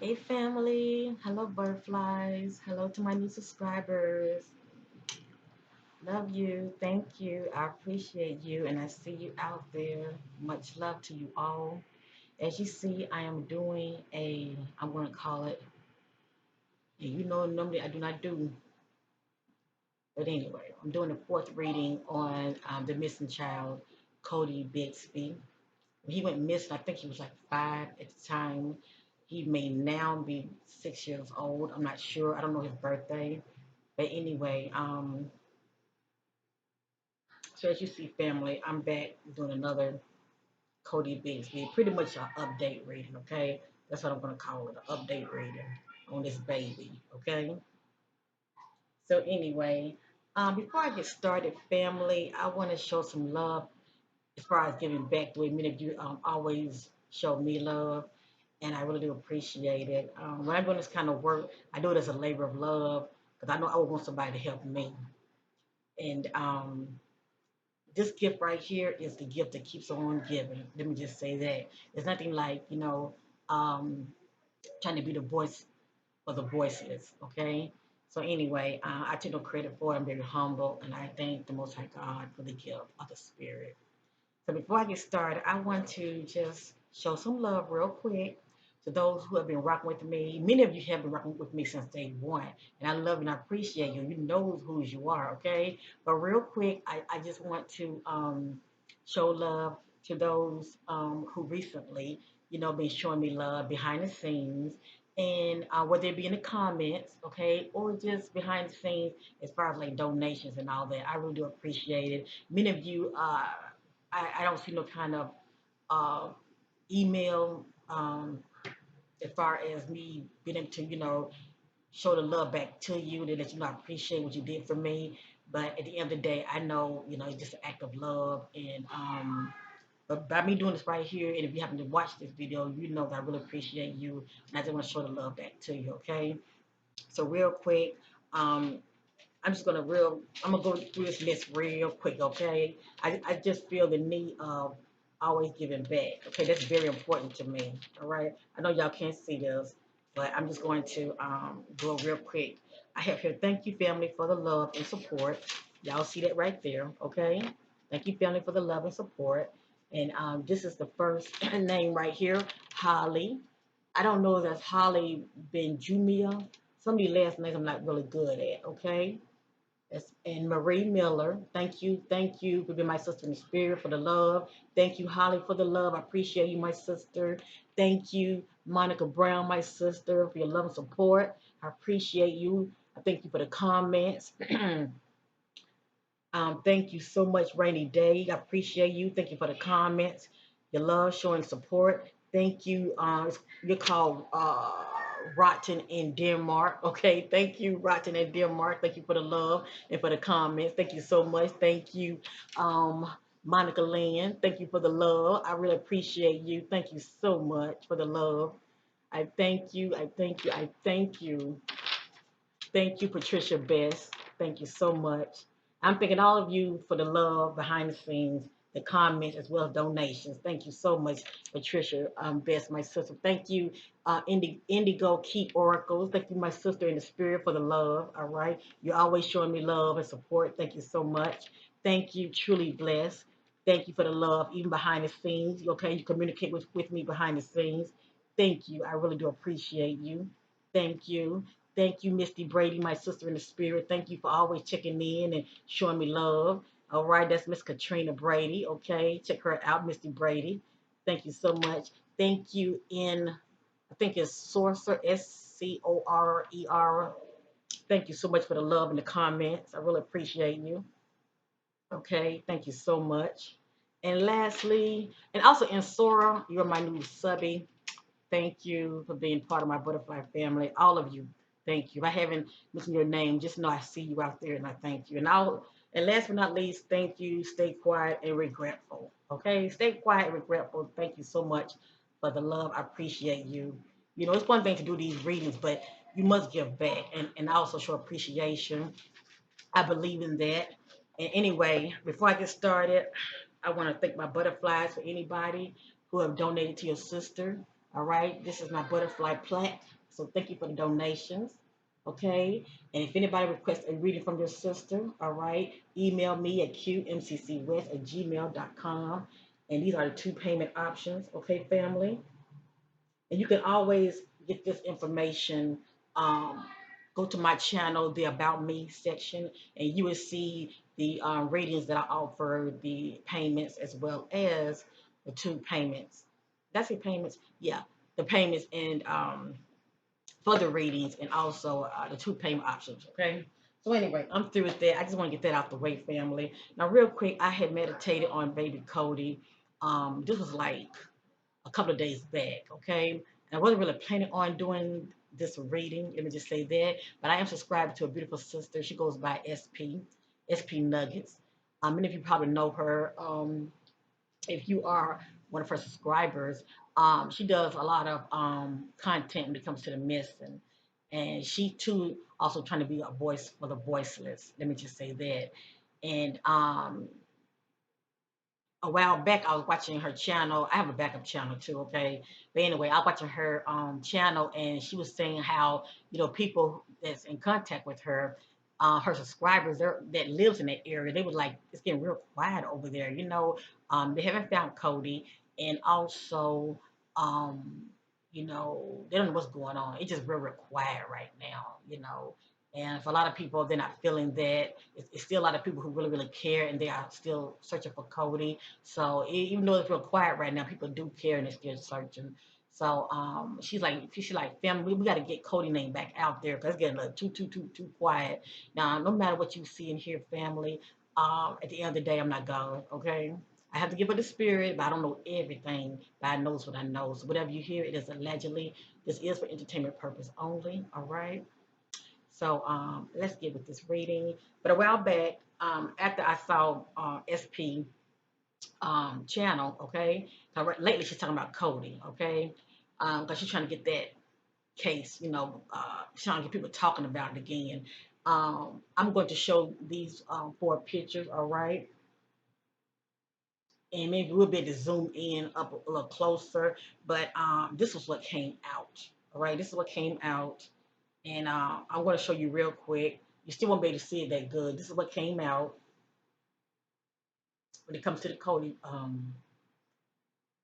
Hey family, hello butterflies, hello to my new subscribers. Love you, thank you, I appreciate you, and I see you out there. Much love to you all. As you see, I am doing I'm going to call it, and you know, normally I do not do, but anyway, I'm doing the fourth reading on the missing child, Codie Bigsby. He went missing, I think he was like 5 at the time. He may now be 6 years old. I'm not sure. I don't know his birthday. But anyway, so as you see, family, I'm back doing another Codie Bigsby, pretty much an update reading, okay? That's what I'm gonna call it, an update reading on this baby, okay? So anyway, before I get started, family, I want to show some love as far as giving back the way many of you always show me love, and I really do appreciate it. When I'm doing this kind of work, I do it as a labor of love because I know I would want somebody to help me, and this gift right here is the gift that keeps on giving. Let me just say that. There's nothing like, um, trying to be the voice for the voiceless, okay? So anyway, I take no credit for it. I'm very humble, and I thank the Most High God for the gift of the Spirit. So before I get started, I want to just show some love real quick to those who have been rocking with me. Many of you have been rocking with me since day one, and I love and I appreciate you. You know who you are, okay? But real quick, I just want to show love to those who recently, been showing me love behind the scenes. And whether it be in the comments, okay, or just behind the scenes as far as like donations and all that, I really do appreciate it. Many of you I don't see no kind of uh, email as far as me being able to, show the love back to you, to let you know I appreciate what you did for me. But at the end of the day, I know, it's just an act of love. And but by me doing this right here, and if you happen to watch this video, you know that I really appreciate you, and I just want to show the love back to you. Okay. So real quick, um, I'm gonna go through this list real quick, okay? I just feel the need of always giving back. Okay, that's very important to me. All right. I know y'all can't see this, but I'm just going to go real quick. I have here, thank you family for the love and support. Y'all see that right there, okay? Thank you family for the love and support. And this is the first name right here, Holly. I don't know if that's Holly Benjumia. Some of the last names I'm not really good at, okay? And Marie Miller. Thank you for being my sister in the spirit for the love. Thank you, Holly, for the love. I appreciate you, my sister. Thank you, Monica Brown, my sister, for your love and support. I appreciate you. I thank you for the comments. Thank you so much, Rainy Day. I appreciate you. Thank you for the comments, your love, showing support. Thank you. You're called Rotten in Denmark. Okay, thank you, Rotten in Denmark. Thank you for the love and for the comments. Thank you so much. Thank you, Monica Lynn. Thank you for the love. I really appreciate you. Thank you so much for the love. I thank you. I thank you. I thank you. Thank you, Patricia Best. Thank you so much. I'm thanking all of you for the love behind the scenes, the comments, as well as donations. Thank you so much, Patricia Best, my sister. Thank you, Indigo Keep Oracles. Thank you, my sister in the spirit, for the love. All right. You're always showing me love and support. Thank you so much. Thank you, Truly Blessed. Thank you for the love, even behind the scenes. Okay. You communicate with me behind the scenes. Thank you. I really do appreciate you. Thank you. Thank you, Misty Brady, my sister in the spirit. Thank you for always checking in and showing me love. All right, that's Miss Katrina Brady. Okay, check her out, Misty Brady. Thank you so much. Thank you I think it's Sorcerer, Scorer. Thank you so much for the love and the comments. I really appreciate you. Okay, thank you so much. And lastly, and also in Sora, you're my new subby. Thank you for being part of my butterfly family. All of you, thank you. If I haven't mentioned your name, just know I see you out there and I thank you. And last but not least, thank you. Stay quiet and regretful. Okay? Stay quiet and regretful. Thank you so much for the love. I appreciate you. It's one thing to do these readings, but you must give back and also show appreciation. I believe in that. And anyway, before I get started, I want to thank my butterflies for anybody who have donated to your sister. All right, this is my butterfly plaque. So thank you for the donations. Okay, and if anybody requests a reading from your sister, all right, email me at qmccwest@gmail.com. And these are the two payment options. Okay, family. And you can always get this information. Um, Go to my channel, the About Me section, and you will see the ratings that I offer, the payments, as well as the two payments. That's the payments, yeah, the payments and for the readings, and also the two payment options. Okay. So anyway, I'm through with that. I just want to get that out the way, family. Now, real quick, I had meditated on baby Cody. This was like a couple of days back, okay? And I wasn't really planning on doing this reading, let me just say that. But I am subscribed to a beautiful sister. She goes by SP Nuggets. Many of you probably know her. If you are one of her subscribers, she does a lot of content when it comes to the myths, and she too also trying to be a voice for the voiceless. Let me just say that. And a while back, I was watching her channel. I have a backup channel too, okay? But anyway, I was watching her channel, and she was saying how, people that's in contact with her subscribers that lives in that area, they was like, it's getting real quiet over there. They haven't found Cody, and also, um, they don't know what's going on. It's just real, real quiet right now. And for a lot of people, they're not feeling that. It's still a lot of people who really, really care, and they are still searching for Cody. So even though it's real quiet right now, people do care and they're still searching. So she's like, family, we got to get Cody name back out there because it's getting a little too quiet. Now, no matter what you see and hear, family, at the end of the day, I'm not God, okay? I have to give her the spirit, but I don't know everything. But I knows what I know. So whatever you hear, it is allegedly. This is for entertainment purpose only, all right? So let's get with this reading. But a while back, after I saw SP channel, okay, lately she's talking about Cody, okay, because she's trying to get that case, she's trying to get people talking about it again. I'm going to show these four pictures, all right, and maybe we'll be able to zoom in up a little closer. But this was what came out, all right. This is what came out. And I'm going to show you real quick. You still won't be able to see it that good. This is what came out when it comes to the Cody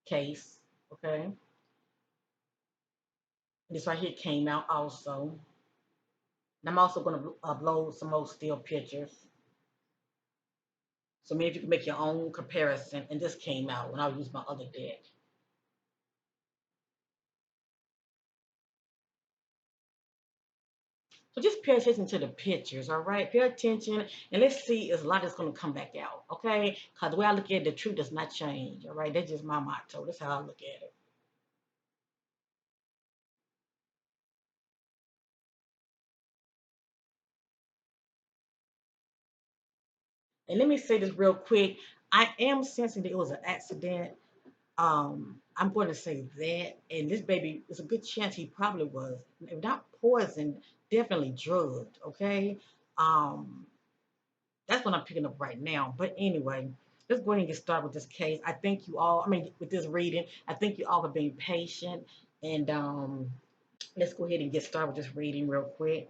case. Okay. This right here came out also. And I'm also going to upload some more still pictures. So maybe you can make your own comparison. And this came out when I used my other deck. So just pay attention to the pictures, all right? Pay attention, and let's see if a lot is going to come back out, okay? Because the way I look at it, the truth does not change, all right? That's just my motto. That's how I look at it. And let me say this real quick. I am sensing that it was an accident. I'm going to say that. And this baby, there's a good chance he probably was, if not poisoned, definitely drugged. Okay. Um, that's what I'm picking up right now. But anyway, let's go ahead and get started with this case. I thank you all. I mean, with this reading, I thank you all for being patient. And let's go ahead and get started with this reading real quick.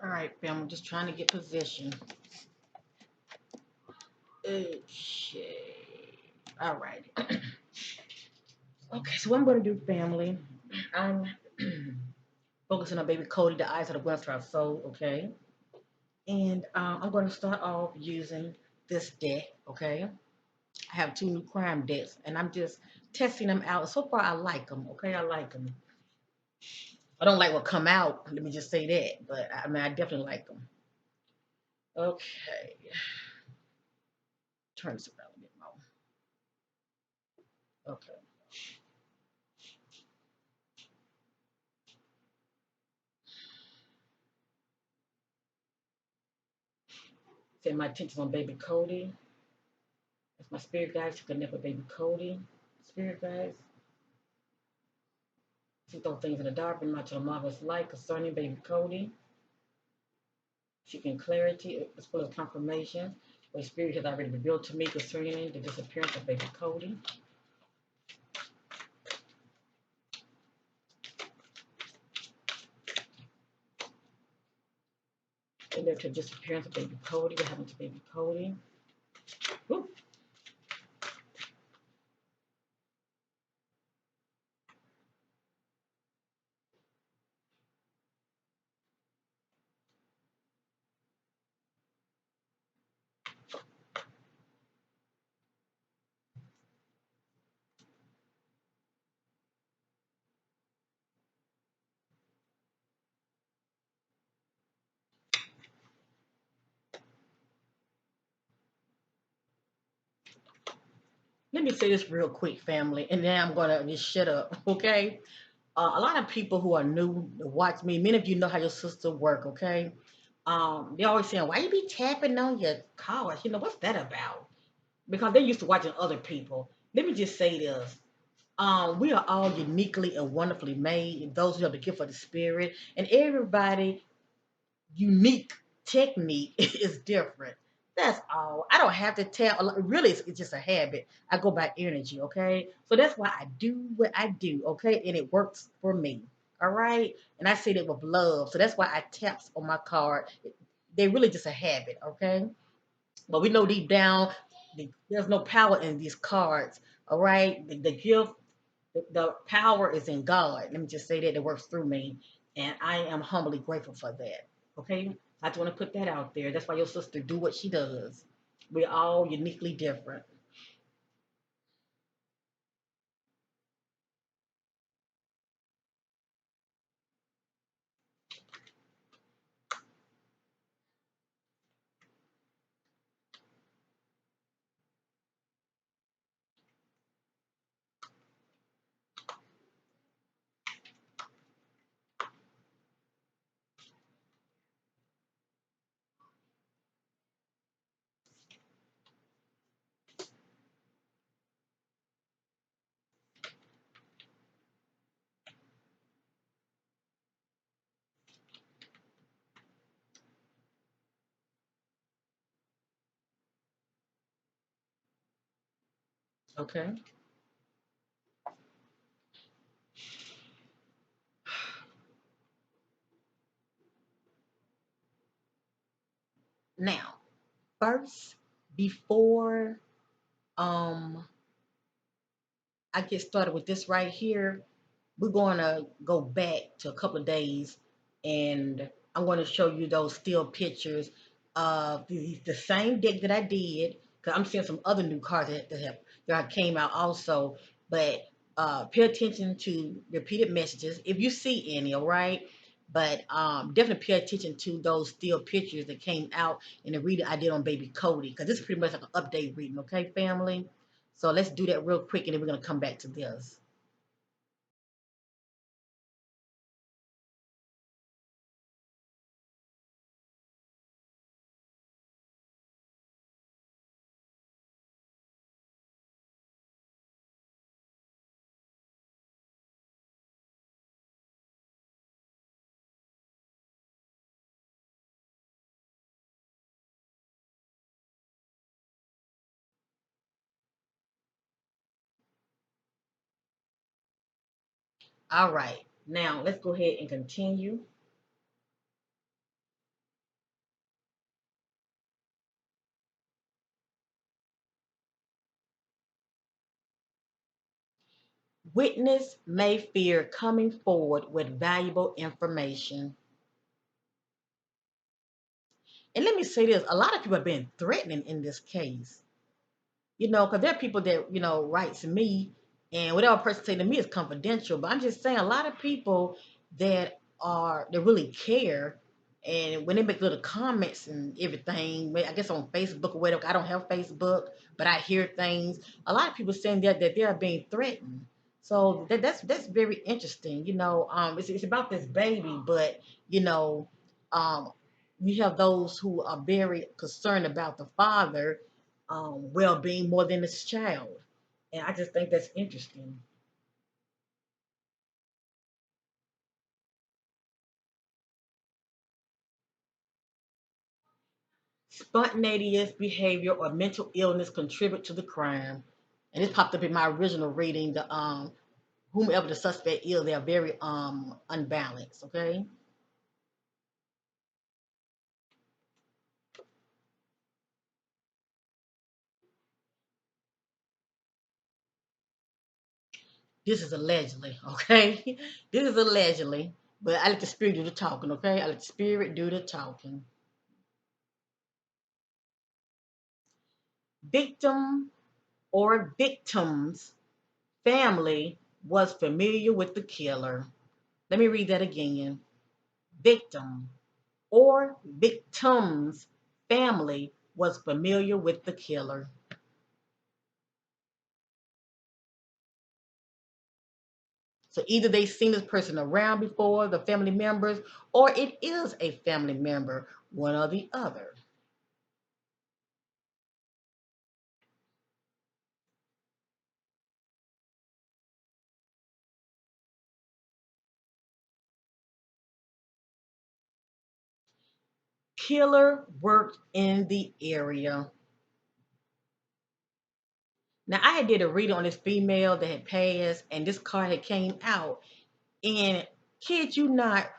All right, fam. I'm just trying to get position. Okay. All right. Okay, so what I'm going to do, family, I'm focusing on baby Cody, the eyes of the west of our soul, okay? And I'm going to start off using this deck, okay? I have two new crime decks, and I'm just testing them out. So far, I like them, okay? I like them. I don't like what come out, let me just say that, but I mean, I definitely like them. Okay, turn this around a bit more. Okay. Set my attention on baby Cody. That's my spirit guides to connect with baby Cody. Spirit guides. See those things in the dark, bring out to the marvelous light concerning baby Cody. Seeking clarity as well as confirmation. What spirit has already revealed to me concerning the disappearance of baby Cody. It led to the disappearance of baby Cody. What happened to baby Cody? Woo. Let me say this real quick, family, and then I'm gonna just shut up, okay? A lot of people who are new to watch me, many of you know how your sister work, okay? They always saying, "Why you be tapping on your cards? You know what's that about?" Because they're used to watching other people. Let me just say this: we are all uniquely and wonderfully made, and those who have the gift of the spirit, and everybody unique technique is different. That's all. I don't have to tell. Really, it's just a habit. I go by energy, okay? So that's why I do what I do, okay? And it works for me, all right? And I say that with love. So that's why I taps on my card. They're really just a habit, okay? But we know deep down, there's no power in these cards, all right? The gift, the power is in God. Let me just say that it works through me. And I am humbly grateful for that. Okay? I just want to put that out there. That's why your sister do what she does. We're all uniquely different. Okay? Now, first, before um I get started with this right here, we're going to go back to a couple of days and I'm going to show you those still pictures of the same deck that I did because I'm seeing some other new cards that came out also. But pay attention to repeated messages if you see any, all right? But definitely pay attention to those still pictures that came out in the reading I did on Baby Cody because this is pretty much like an update reading, okay, family? So let's do that real quick and then we're going to come back to this. All right, now let's go ahead and continue. Witness may fear coming forward with valuable information. And let me say this, a lot of people have been threatening in this case. Because there are people that, write to me, and whatever person say to me is confidential. But I'm just saying, a lot of people that really care, and when they make little comments and everything, I guess on Facebook or whatever. I don't have Facebook, but I hear things. A lot of people saying that they are being threatened. So that's very interesting. It's about this baby, but you know, um, you have those who are very concerned about the father well-being more than his child. And I just think that's interesting. Spontaneous behavior or mental illness contribute to the crime. And this popped up in my original reading. The whomever the suspect is, they are very unbalanced. Okay, this is allegedly. Okay, this is allegedly. But I let the spirit do the talking. Okay, I let the spirit do the talking. Victim or victims' family was familiar with the killer. Let me read that again. Victim or victim's family was familiar with the killer. So either they seen this person around before, the family members, or it is a family member, one or the other. Killer worked in the area. Now I had did a reading on this female that had passed, and this card had came out, and kid you not,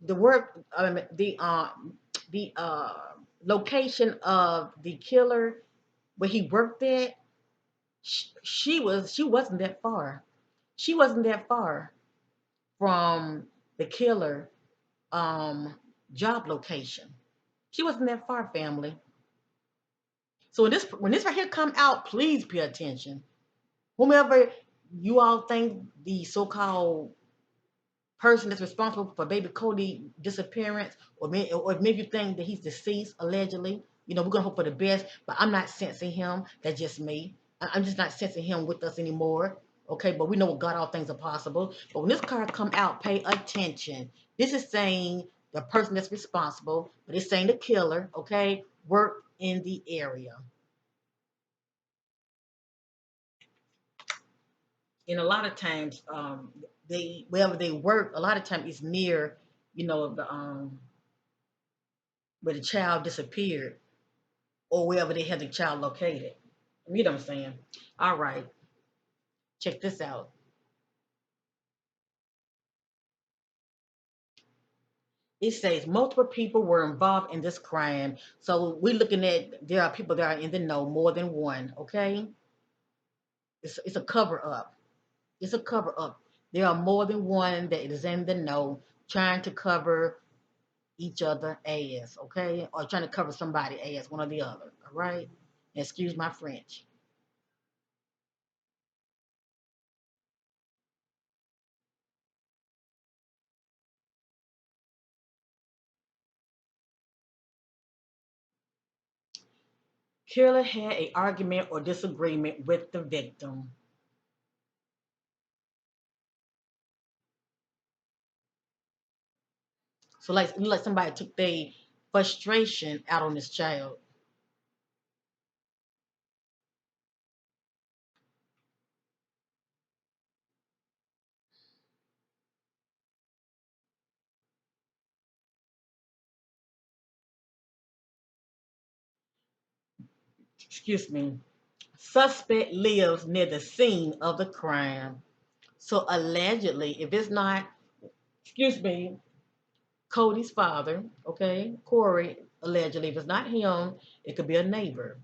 the work, the location of the killer where he worked at, she wasn't that far. She wasn't that far from the killer um job location. She wasn't that far, family. So when this right here come out, please pay attention. Whomever you all think the so-called person that's responsible for baby Cody disappearance, or maybe you think that he's deceased allegedly. We're gonna hope for the best, but I'm not sensing him. That's just me. I'm just not sensing him with us anymore. Okay, but we know with God all things are possible. But when this card come out, pay attention. This is saying the person that's responsible, but it's saying the killer. Okay, work in the area. And a lot of times, they wherever they work, a lot of times it's near, the where the child disappeared, or wherever they had the child located. You know what I'm saying? All right, check this out. It says multiple people were involved in this crime. So we're looking at there are people that are in the know, more than one. Okay, it's a cover up. It's a cover up. There are more than one that is in the know, trying to cover each other ass. Okay, or trying to cover somebody ass, one or the other. All right. Excuse my French. Killer had a argument or disagreement with the victim. So like somebody took their frustration out on this child. Excuse me. Suspect lives near the scene of the crime. So allegedly, if it's not, excuse me, Cody's father, okay, Corey, allegedly, if it's not him, it could be a neighbor.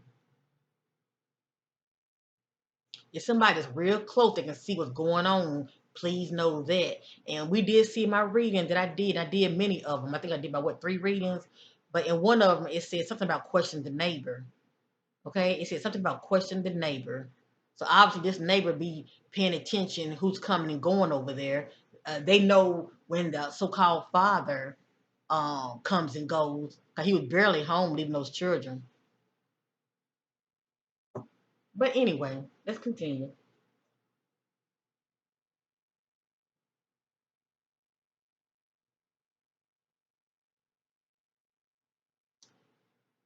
If somebody's real close, they can see what's going on. Please know that. And we did see my reading that I did. I did many of them. I think I did about what 3 readings, but in one of them it said something about question the neighbor. Okay, it said something about question the neighbor. So obviously this neighbor be paying attention who's coming and going over there. They know when the so-called father comes and goes. 'Cause he was barely home leaving those children. But anyway, let's continue.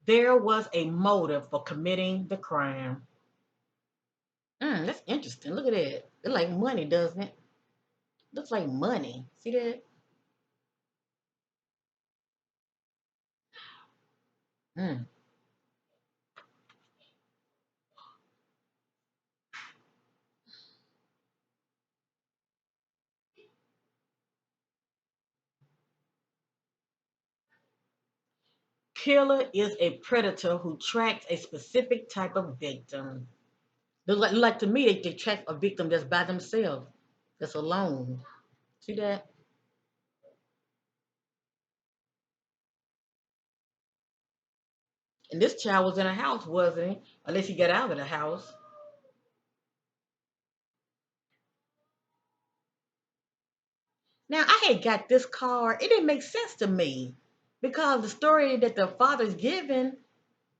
There was a motive for committing the crime. That's interesting. Look at that. It's like money, doesn't it? Looks like money. See that? Mm. Killer is a predator who tracks a specific type of victim. Look like to me, they track a victim that's by themselves, that's alone. See that? And this child was in a house, wasn't he? Unless he got out of the house. Now I had got this card. It didn't make sense to me because the story that the father's given,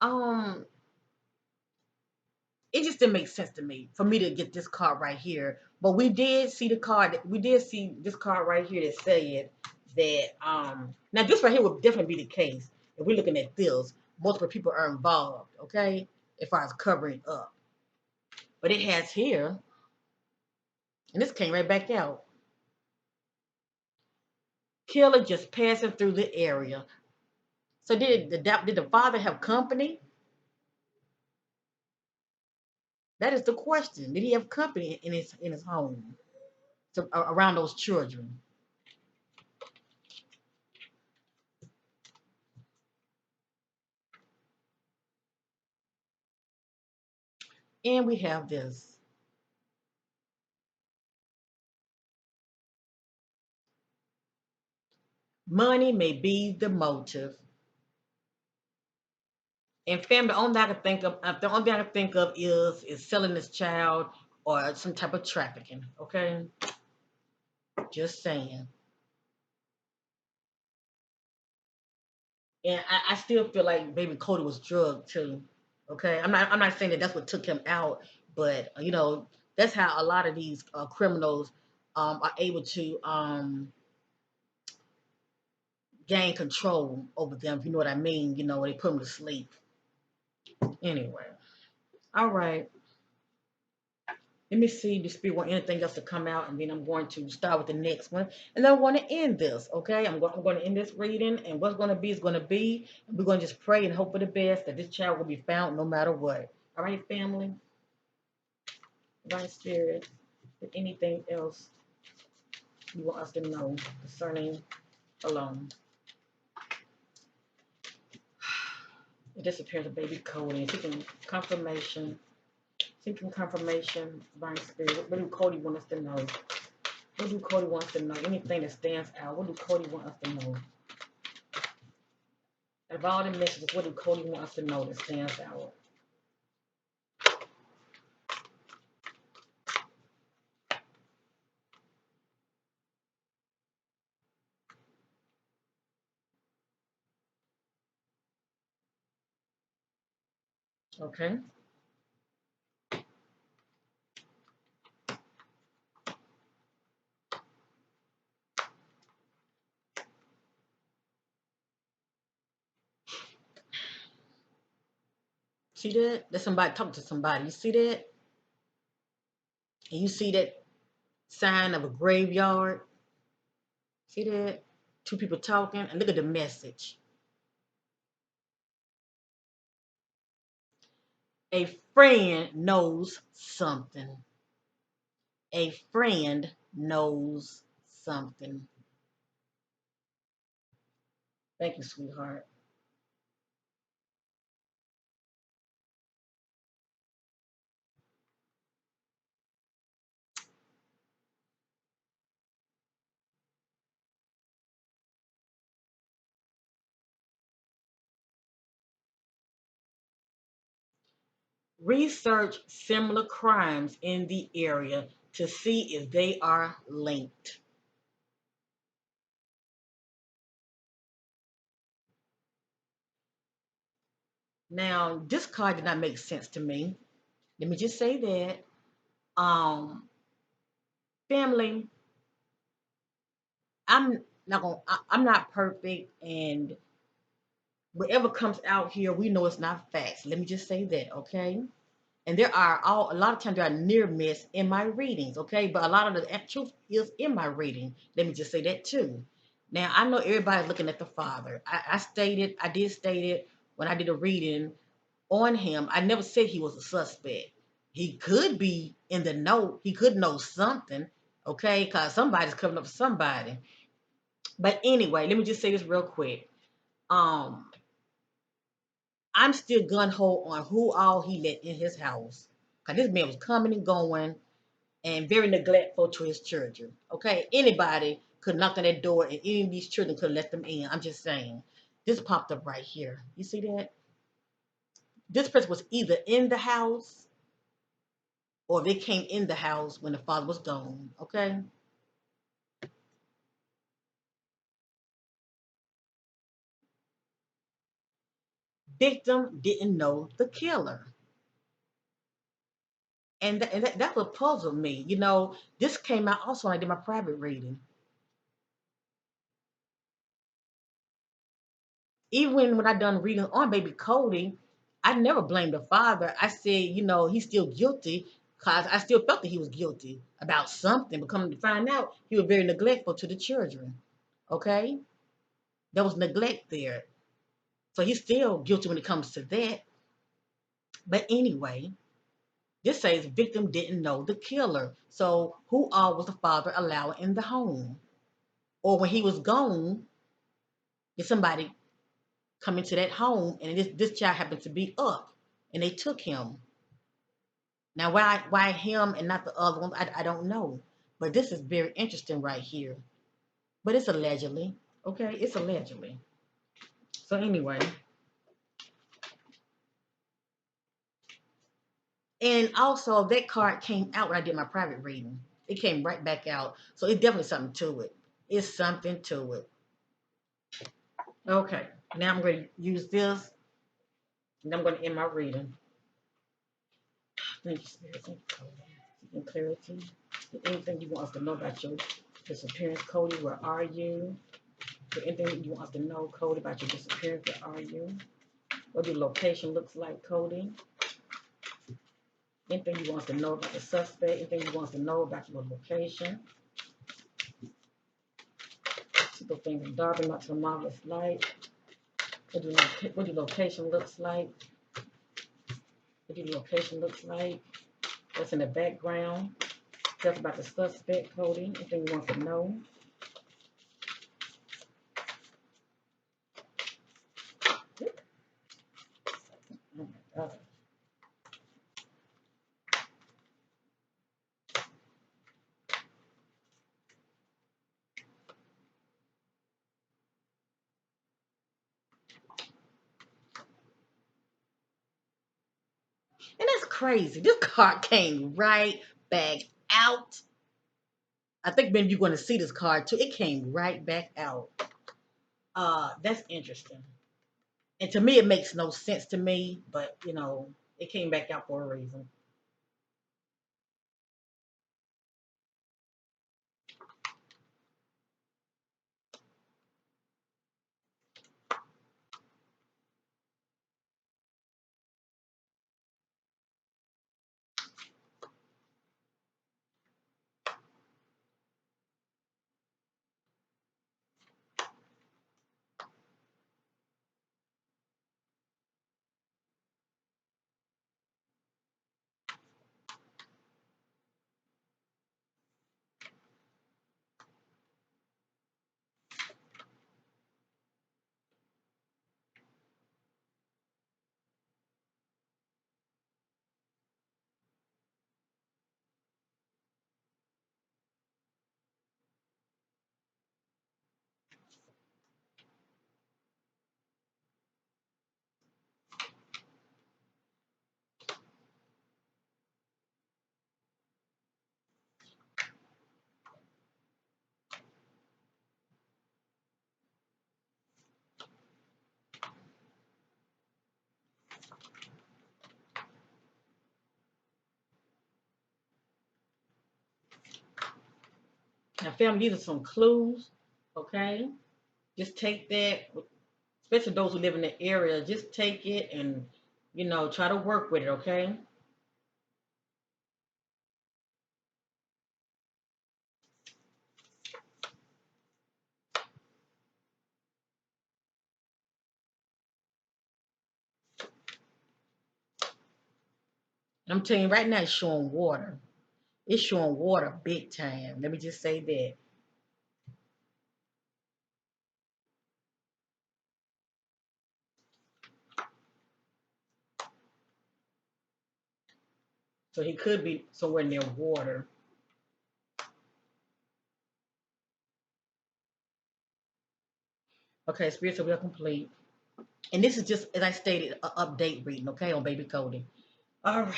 um, it just didn't make sense to me for me to get this card right here. But we did see the card. We did see this card right here that said that now this right here would definitely be the case if we're looking at this. Multiple people are involved. Okay, as far as covering up, but it has here, and this came right back out. Killer just passing through the area. So did the father have company? That is the question. Did he have company in his home, so, around those children? And we have this. Money may be the motive. And family, the only thing I can think of, is selling this child or some type of trafficking. Okay, just saying. And I still feel like baby Cody was drugged too. Okay, I'm not saying that that's what took him out, but that's how a lot of these criminals are able to gain control over them. If you know what I mean, they put them to sleep. Anyway, all right. Let me see the spirit want anything else to come out, and then I'm going to start with the next one, and then I want to end this. Okay, I'm going to end this reading, and what's going to be is going to be. And we're going to just pray and hope for the best that this child will be found no matter what. All right, family, divine spirit. Is anything else you want us to know concerning alone the disappearance of baby Cody? Seeking confirmation. Seeking confirmation, divine spirit. What do Cody want us to know? What do Cody want us to know? Anything that stands out. What do Cody want us to know? Out of all the messages, what do Cody want us to know that stands out? Okay. See that? That's somebody talking to somebody. You see that? And you see that sign of a graveyard? See that? Two people talking. And look at the message. A friend knows something. A friend knows something. Thank you, sweetheart. Research similar crimes in the area to see if they are linked. Now, this card did not make sense to me. Let me just say that. Um, Family, I'm not perfect, and whatever comes out here, we know it's not facts. Let me just say that, okay? And a lot of times there are near miss in my readings, okay? But a lot of the truth is in my reading. Let me just say that too. Now I know everybody's looking at the father. I did state it when I did a reading on him. I never said he was a suspect. He could be in the know. He could know something, okay? Because somebody's coming up with somebody. But anyway, let me just say this real quick. Um, I'm still gun ho on who all he let in his house. Cause this man was coming and going and very neglectful to his children. Okay, anybody could knock on that door and any of these children could let them in. I'm just saying. This popped up right here. You see that? This person was either in the house or they came in the house when the father was gone. Okay. Victim didn't know the killer. And that would puzzle me. This came out also when I did my private reading. Even when I done reading on baby Cody, I never blamed the father. I said, he's still guilty because I still felt that he was guilty about something. But coming to find out, he was very neglectful to the children. Okay, there was neglect there, so he's still guilty when it comes to that. But anyway, this says victim didn't know the killer. So who all was the father allowing in the home? Or when he was gone, did somebody come into that home and this child happened to be up and they took him? Now, why him and not the other ones? I don't know. But this is very interesting right here. But it's allegedly. Okay, it's allegedly. So anyway, and also that card came out when I did my private reading. It came right back out. So it's definitely something to it. It's something to it. Okay, now I'm going to use this and I'm going to end my reading. Thank you, Spirit. Thank you, Cody. Seeking clarity. Anything you want us to know about your disappearance, Cody, where are you? Anything you want us to know, Cody, about your disappearance, where are you? What your location looks like, Cody? Anything you want us to know about the suspect? Anything you want us to know about your location? Simple things in dark, not to marvelous light. What your location looks like? What your location looks like? What's in the background? Tell us about the suspect, Cody. Anything you want us to know? Oh my God. And that's crazy. This card came right back out. I think maybe you're going to see this card too. It came right back out. That's interesting. And to me, it makes no sense to me, but it came back out for a reason. Now, family, these are some clues, okay? Just take that, especially those who live in the area, just take it and, try to work with it, okay? And I'm telling you right now, it's showing water. It's showing water big time. Let me just say that. So he could be somewhere near water. Okay, spiritual will complete. And this is just, as I stated, an update reading, okay, on Baby Cody. All right.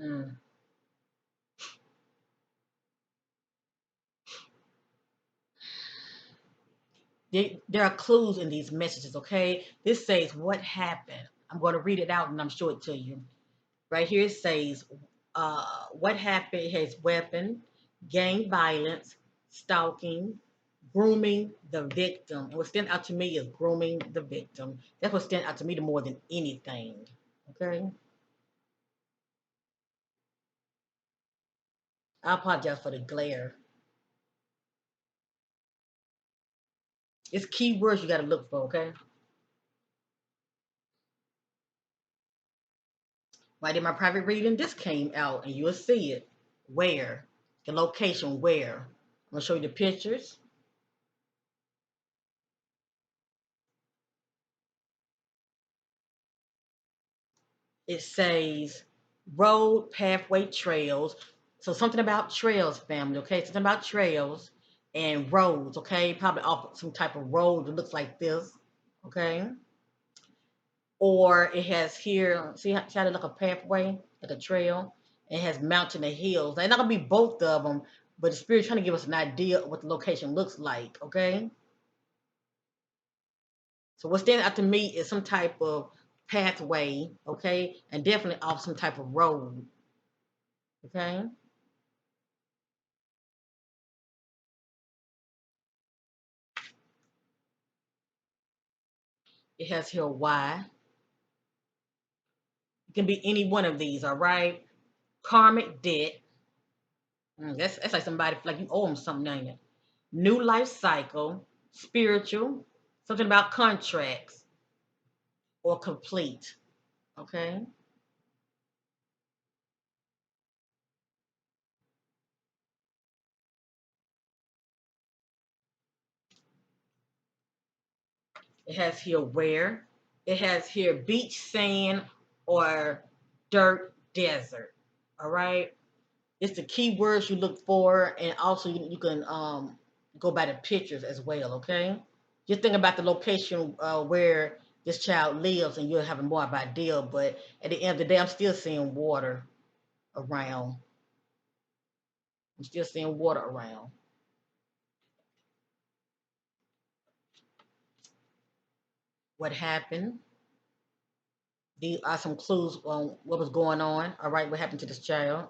Mm. There are clues in these messages, okay? This says what happened. I'm going to read it out and I'm sure it to you. Right here it says, what happened has weapon, gang violence, stalking, grooming the victim. And what stand out to me is grooming the victim. That's what stand out to me the more than anything. Okay? I apologize for the glare. It's keywords you got to look for, okay? Right in my private reading, this came out and you'll see it. Where? The location, where? I'm going to show you the pictures. It says road, pathway, trails. So something about trails, family, okay? Something about trails and roads, okay? Probably off some type of road that looks like this, okay? Or it has here, see how it look a pathway, like a trail? It has mountain and hills. They're not gonna be both of them, but the spirit's trying to give us an idea of what the location looks like, okay? So what's standing out to me is some type of pathway, okay? And definitely off some type of road, okay? It has here why. It can be any one of these, all right? Karmic debt. That's like somebody, like you owe them something, ain't it? New life cycle, spiritual, something about contracts or complete, okay? It has here where. It has here beach, sand, or dirt, desert, all right? It's the keywords you look for, and also you can go by the pictures as well, okay? Just think about the location where this child lives, and you'll have a more of an idea. But at the end of the day, I'm still seeing water around. I'm still seeing water around. What happened? These are some clues on what was going on. All right, what happened to this child?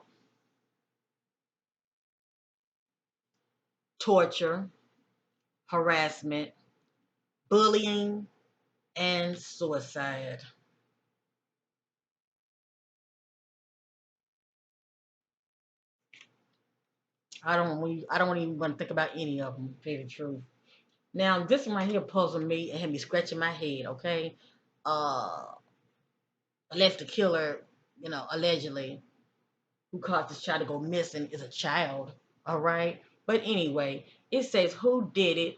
Torture, harassment, bullying, and suicide. I don't even want to think about any of them. To tell you the truth. Now this one right here puzzled me and had me scratching my head. Okay, uh, unless the killer, allegedly who caused this child to go missing is a child. All right, but anyway, it says who did it.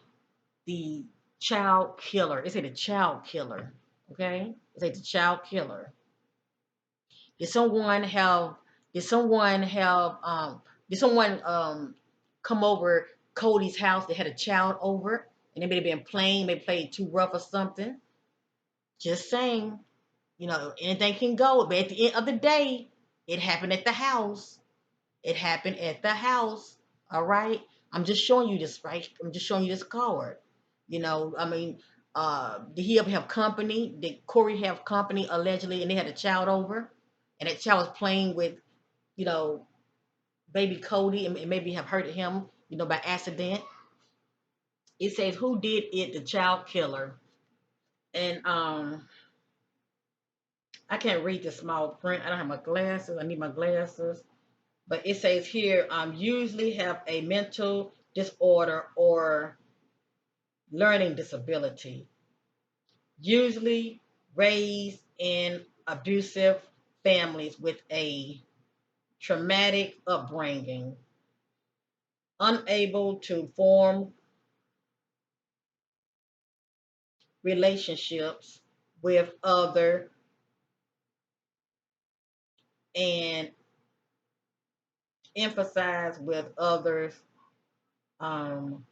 The child killer. It said the child killer. Okay, it said the child killer. Did someone have? Did someone have? Did someone come over Cody's house? They had a child over, and they may have been playing. Maybe played too rough or something. Just saying. Anything can go. But at the end of the day, it happened at the house. It happened at the house. All right. I'm just showing you this, right? I'm just showing you this card. I mean, Did he ever have company? Did Corey have company allegedly, and they had a child over, and that child was playing with, you know, baby Cody, and maybe have hurted him, by accident. It says who did it, the child killer, and I can't read the small print. I don't have my glasses. I need my glasses. But it says here, usually have a mental disorder or learning disability, usually raised in abusive families with a traumatic upbringing, unable to form relationships with other and emphasize with others, um,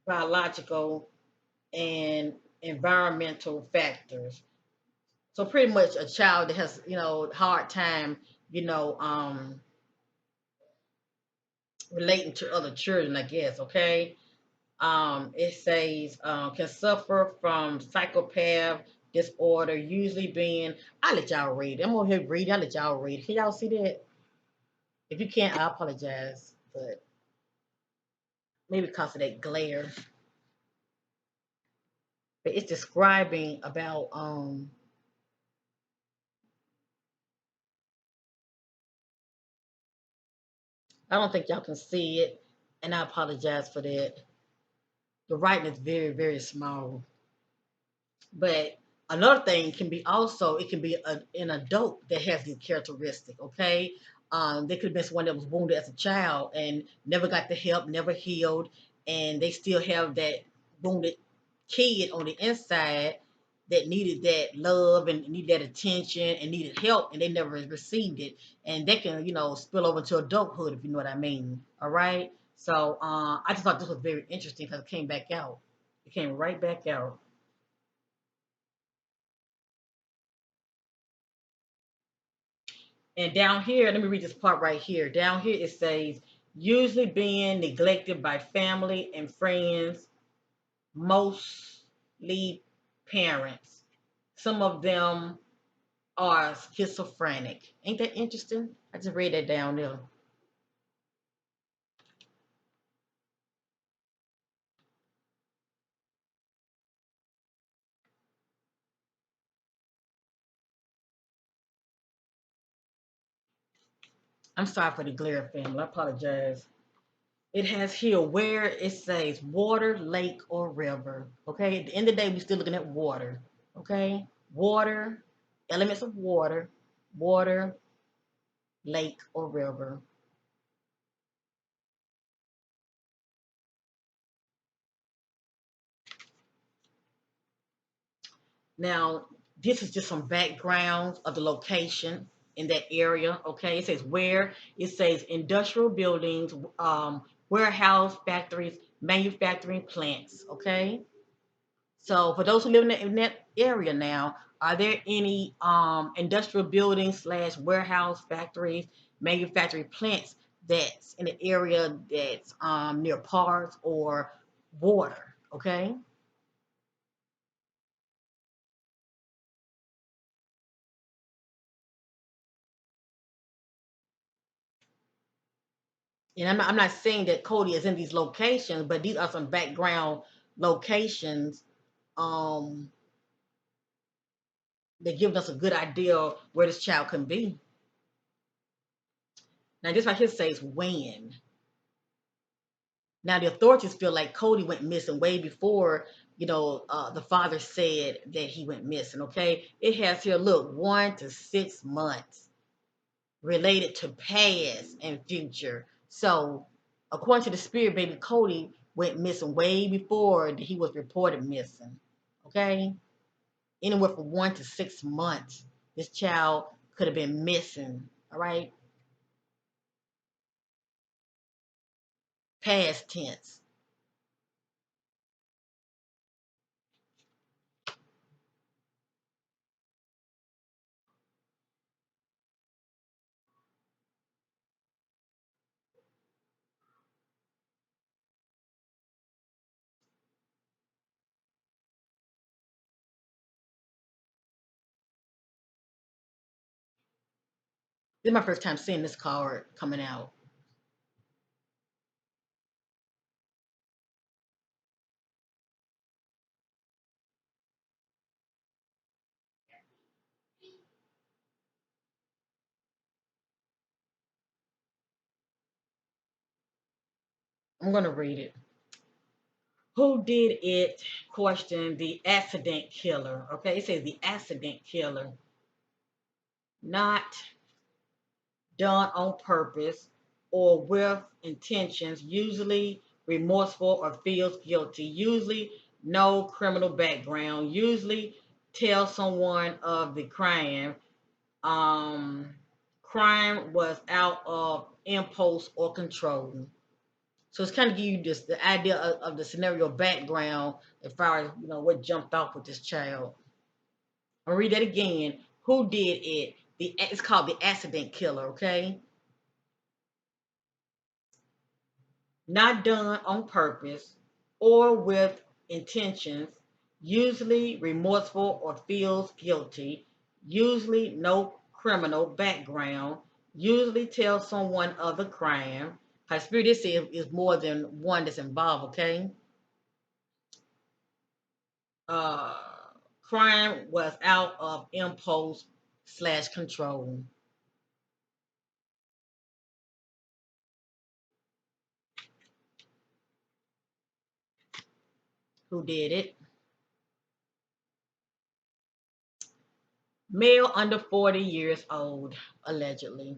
biological and environmental factors. So pretty much a child that has, hard time, you know, um, relating to other children, I guess. Okay. It says can suffer from psychopath disorder, usually being. I let y'all read. I'm on here reading. I let y'all read. Can y'all see that? If you can't, I apologize, but maybe because of that glare. But it's describing about. I don't think y'all can see it, and I apologize for that. The writing is very very small. But another thing can be also it can be an adult that has these characteristics. Okay, they could have been someone that was wounded as a child and never got the help, never healed, and they still have that wounded kid on the inside that needed that love and needed that attention and needed help, and they never received it, and they can spill over to adulthood if you know what I mean. All right, so I just thought this was very interesting because it came back out. It came right back out. And down here, let me read this part right here. Down here it says, usually being neglected by family and friends, mostly parents. Some of them are schizophrenic. Ain't that interesting? I just read that down there. I'm sorry for the glare, family. I apologize. It has here where it says water, lake, or river. Okay, at the end of the day, we're still looking at water. Okay, water, elements of water, lake, or river. Now, this is just some background of the location in that area. Okay, it says where, it says industrial buildings, warehouse, factories, manufacturing plants. Okay, so for those who live in that area now, are there any industrial buildings slash warehouse, factories, manufacturing plants that's in the area that's near parks or water? Okay. And I'm not saying that Cody is in these locations, but these are some background locations um, that give us a good idea of where this child can be. Now, this right here says when. Now, the authorities feel like Cody went missing way before, the father said that he went missing. Okay, it has here, look, 1 to 6 months related to past and future. So, according to the spirit, baby Cody went missing way before he was reported missing. Okay, anywhere from 1 to 6 months, this child could have been missing. All right, past tense. This is my first time seeing this card coming out. I'm gonna read it. Who did it? Question the accident killer. Okay, it says the accident killer, not done on purpose or with intentions, usually remorseful or feels guilty, usually no criminal background, usually tell someone of the crime. Um, Crime was out of impulse or control. So it's kind of give you just the idea of the scenario background as far as what jumped off with this child. I'll read that again. Who did it? It's called the accident killer. Okay, not done on purpose or with intentions, usually remorseful or feels guilty, usually no criminal background, usually tells someone of the crime. Because Spirit is more than one that's involved, okay? Uh, Crime was out of impulse slash control. Who did it? Male under 40 years old, allegedly.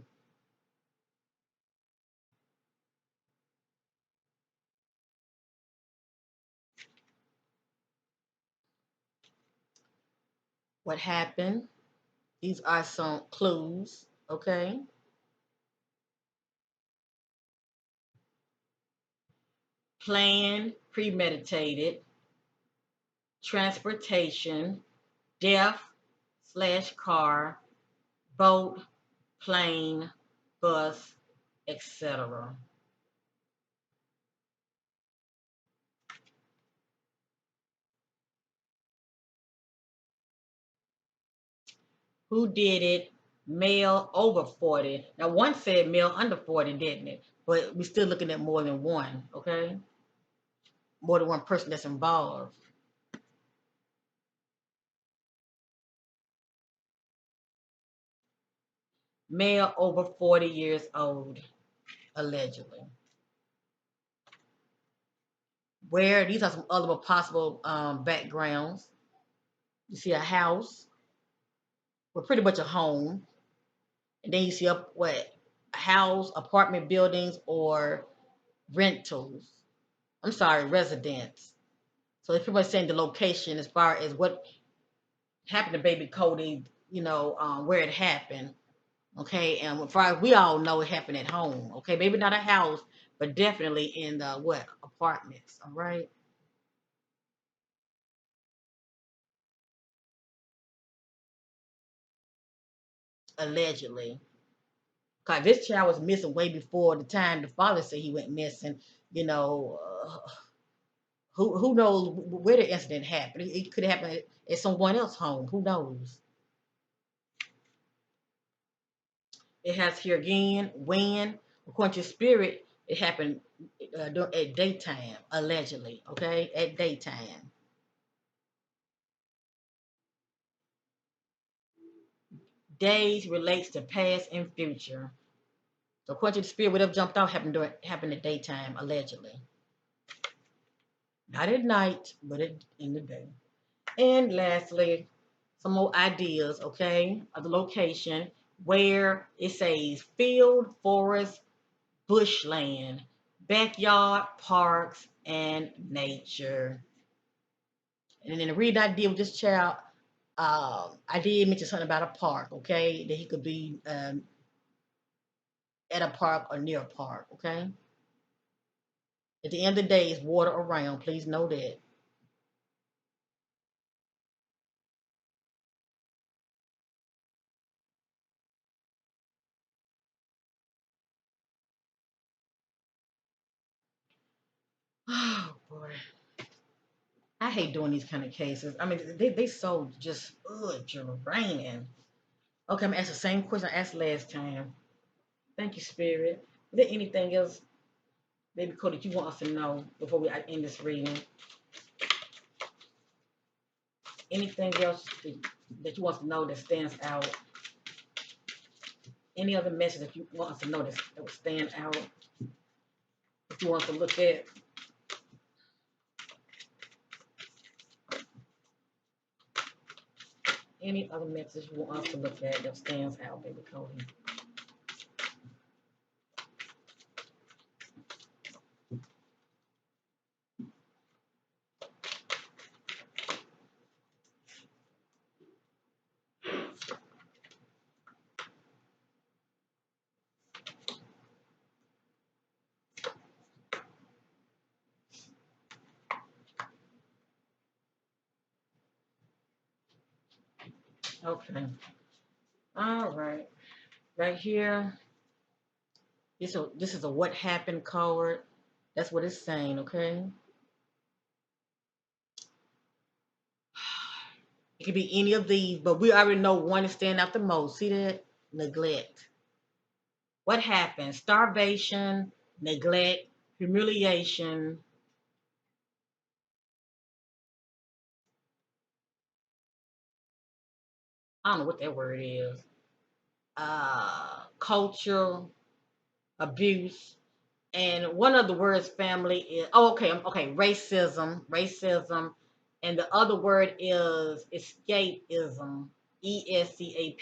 What happened? These are some clues, okay? Planned, premeditated, transportation, death slash car, boat, plane, bus, etc. Who did it? Male over 40. Now, one said male under 40, didn't it? But we're still looking at more than one, okay? More than one person that's involved. Male over 40 years old, allegedly. Where these are some other possible backgrounds. You see a house, well, pretty much a home, and then you see up what a house, apartment buildings, or rentals. I'm sorry, residents. So it's pretty much saying the location as far as what happened to baby Cody, where it happened. Okay, and as far as we all know, it happened at home. Okay, maybe not a house, but definitely in the what apartments. All right, allegedly. Cause this child was missing way before the time the father said he went missing. You know, who knows where the incident happened? It could happen at someone else's home. Who knows? It has here again when, according to spirit, it happened at daytime, allegedly. Okay, at daytime. Days relates to past and future. So according to the spirit, whatever jumped out happened at daytime, allegedly. Not at night, but in the day. And lastly, some more ideas, okay, of the location where it says field, forest, bushland, backyard, parks, and nature. And then the reading I did with this child, I did mention something about a park, okay, that he could be at a park or near a park, okay? At the end of the day, it's water around. Please know that. Oh boy, I hate doing these kind of cases. I mean, they so just draining. Okay, I'm gonna ask the same question I asked last time. Thank you, Spirit. Is there anything else, baby Cody, that you want us to know before we end this reading? Anything else that you want us to know that stands out? Any other message that you want us to know that will stand out? If you want us to look at? Any other message you want us to look at that stands out, baby Cody? Okay. All right. Right here, this is a what happened card. That's what it's saying, okay? It could be any of these, but we already know one is standing out the most. See that? Neglect. What happened? Starvation, neglect, humiliation. I don't know what that word is. Cultural abuse. And one of the words family is okay, racism, and the other word is escapism, escapism,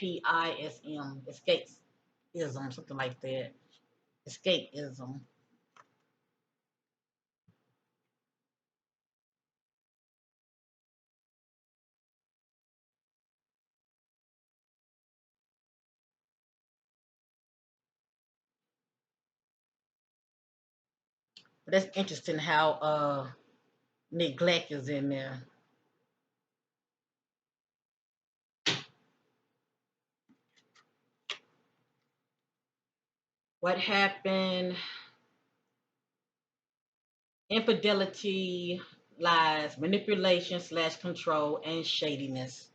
escapism, something like that, escapism. But that's interesting how neglect is in there. What happened? Infidelity, lies, manipulation slash control, and shadiness.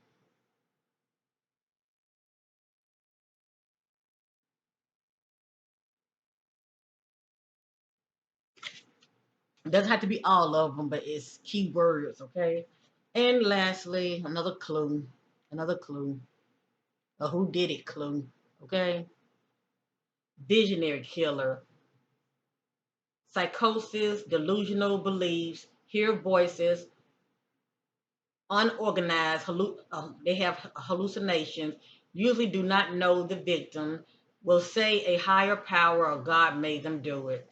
It doesn't have to be all of them, but it's key words, okay? And lastly, another clue, a who did it clue, okay? Visionary killer, psychosis, delusional beliefs, hear voices, unorganized, they have hallucinations, usually do not know the victim, will say a higher power or God made them do it.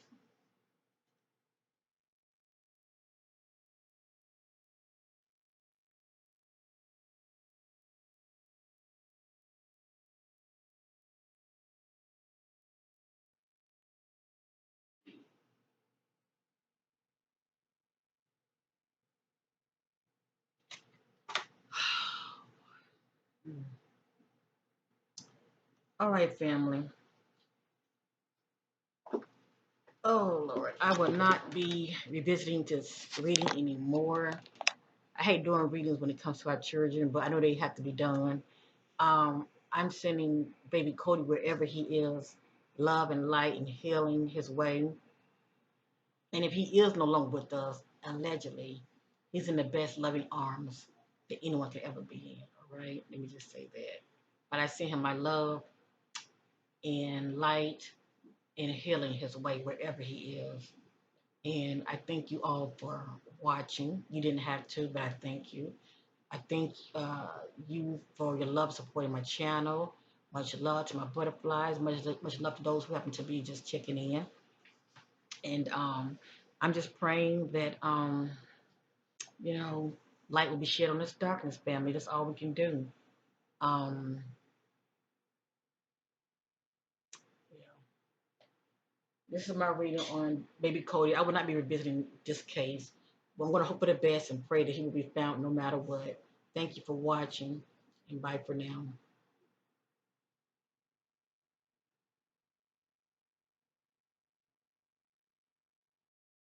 All right, family. Oh Lord, I will not be revisiting this reading anymore. I hate doing readings when it comes to our children, but I know they have to be done. I'm sending baby Cody wherever he is, love and light and healing his way. And if he is no longer with us, allegedly, he's in the best loving arms that anyone could ever be in. All right, let me just say that. But I send him my love and light and healing his way wherever he is. And I thank you all for watching. You didn't have to, but I thank you. I thank you for your love supporting my channel. Much love to my butterflies. Much love to those who happen to be just checking in. And I'm just praying that you know light will be shed on this darkness, family. That's all we can do. Um, yeah. This is my reading on baby Cody. I will not be revisiting this case, but I'm going to hope for the best and pray that he will be found no matter what. Thank you for watching, and bye for now.